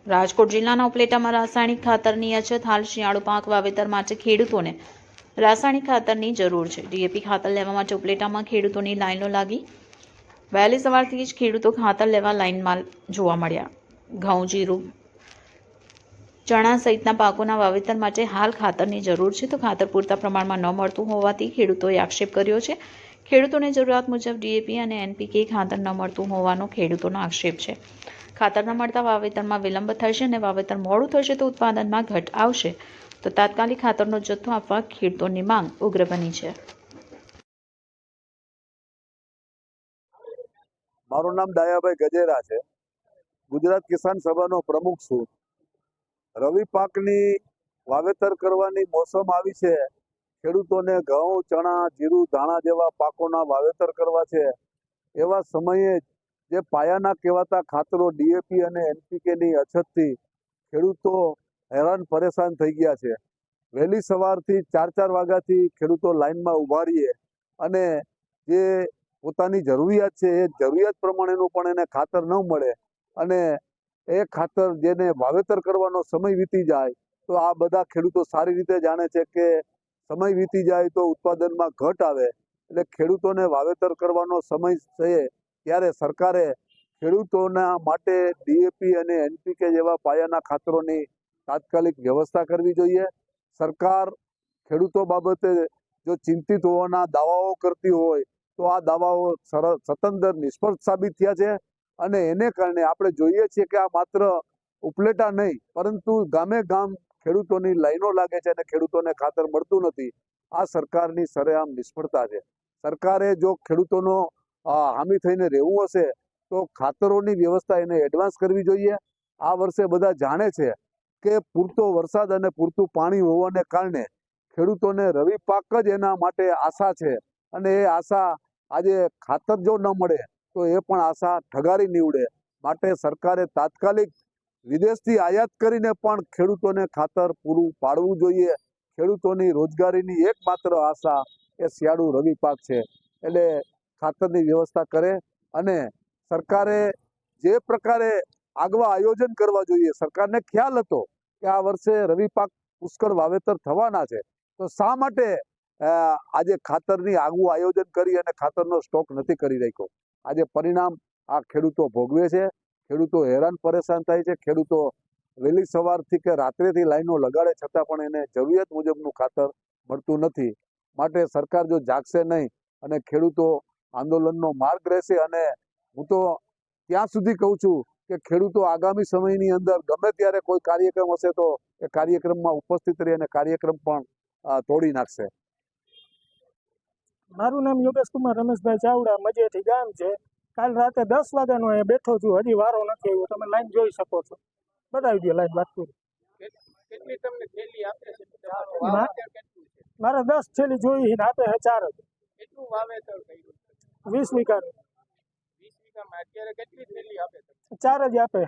રાજકોટ જિલ્લાના ઉપલેટામાં રાસાયણિક ખાતરની અછત. હાલ શિયાળુ પાક વાવેતર માટે ખેડૂતોને રાસાયણિક ખાતરની જરૂર છે. ડીએપી ખાતર લેવા માટે ઉપલેટામાં ખેડૂતોની લાઈનો લાગી. વહેલી સવારથી જ ખેડૂતો ખાતર લેવા લાઈનમાં જોવા મળ્યા. ઘઉં, જીરું, ચણા સહિતના પાકોના વાવેતર માટે હાલ ખાતરની જરૂર છે, તો ખાતર પૂરતા પ્રમાણમાં ન મળતું હોવાથી ખેડૂતોએ આક્ષેપ કર્યો છે. ખેડૂતોને જરૂરિયાત મુજબ ડીએપી અને એનપીકે ખાતર ન મળતું હોવાનો ખેડૂતોનો આક્ષેપ છે. ખાતર ન મળતા વાવેતરમાં વિલંબ થશે અને વાવેતર મોડું થશે તો ઉત્પાદનમાં ઘટ આવશે, તો તાત્કાલિક ખાતરનો જથ્થો આપવા ખેડૂતોની માંગ ઉગ્ર બની છે. મારું નામ ડાયાભાઈ ગજેરા છે. ગુજરાત કિસાન સભાનો પ્રમુખ છું. રવિ પાકની વાવેતર કરવાની મોસમ આવી છે. ખેડૂતોને ઘઉં, ચણા, જીરું, ધાણા જેવા પાકોના વાવેતર કરવા છે. એવા સમયે જે પાયાના કહેવાતા ખાતરો ડીએપી અને એનપીકેની અછતથી ખેડૂતો હેરાન પરેશાન થઈ ગયા છે. વહેલી સવારથી 4 વાગ્યાથી ખેડૂતો લાઈનમાં ઊભા રહીએ અને જે પોતાની જરૂરિયાત છે એ જરૂરિયાત પ્રમાણેનું પણ એને ખાતર ન મળે અને એ ખાતર જેને વાવેતર કરવાનો સમય વીતી જાય, તો આ બધા ખેડૂતો સારી રીતે જાણે છે કે સમય વીતી જાય તો ઉત્પાદનમાં ઘટ આવે. એટલે ખેડૂતોને વાવેતર કરવાનો સમય છે ત્યારે સરકારે ખેડૂતોના માટે ડીએપી અને એનપીકે જેવા પાયાના ખાતરોની તાત્કાલિક વ્યવસ્થા કરવી જોઈએ. સરકાર ખેડૂતો બાબતે જો ચિંતિત હોવાના દાવાઓ કરતી હોય તો આ દાવાઓ સતંતર નિષ્ફળ સાબિત થયા છે અને એને કારણે આપણે જોઈએ છીએ કે આ માત્ર ઉપલેટા નહીં પરંતુ ગામે ગામ ખેડૂતોની લાઈનો લાગે છે અને ખેડૂતોને ખાતર મળતું નથી. આ સરકારની સરેઆમ નિષ્ફળતા છે. સરકારે જો ખેડૂતોનો હામી થઈને રહેવું હશે તો ખાતરોની વ્યવસ્થા એને એડવાન્સ કરવી જોઈએ. આ વર્ષે બધા જાણે છે કે પૂરતો વરસાદ અને પૂરતું પાણી હોવાને કારણે ખેડૂતોને રવિ પાક જ એના માટે આશા છે અને એ આશા આજે ખાતર જો ન મળે તો એ પણ આશા ઠગારી નીવડે. માટે સરકારે તાત્કાલિક વિદેશથી આયાત કરીને પણ ખેડૂતોને ખાતર પૂરું પાડવું જોઈએ. ખેડૂતોની રોજગારીની એકમાત્ર આશા એ શિયાળુ રવિ પાક છે. એટલે ખાતરની વ્યવસ્થા કરે અને સરકારે જે પ્રકારે આગવા આયોજન કરવા જોઈએ. સરકારને ખ્યાલ હતો કે આ વર્ષે રવિ પાક પુષ્કળ વાવેતર થવાના છે, તો શા માટે આજે ખાતરની આગવું આયોજન કરી અને ખાતરનો સ્ટોક નથી કરી રાખ્યો? આજે પરિણામ આ ખેડૂતો ભોગવે છે. ખેડૂતો હેરાન પરેશાન થાય છે. ખેડૂતો વહેલી સવારથી કે રાત્રેથી લાઈનો લગાડે છતાં પણ એને જરૂરિયાત મુજબનું ખાતર મળતું નથી. માટે સરકાર જો જાગશે નહીં અને ખેડૂતો આંદોલનનો માર્ગ રહેશે અને હું તો ત્યાં સુધી કહું છું કે ખેડૂતો આગામી સમયની અંદર ગમે ત્યારે કોઈ કાર્યક્રમ હશે તો એ કાર્યક્રમમાં ઉપસ્થિત રહી અને કાર્યક્રમ પણ તોડી નાખશે. મારું નામ યોગેશ કુમાર રમેશભાઈ ચાવડા, મજેઠી ગામ છે. કાલ રાતે 10 વાગ્યાનો અહીંયા બેઠો છું, હજી વારો નથી આવ્યો. તમે લાઈન જોઈ શકો છો. બતાવી દો લાઈન વાત કરી. મારે 10 થેલી જોઈ આપે છે 4 જ. 20 વીઘા. 4 જ આપે.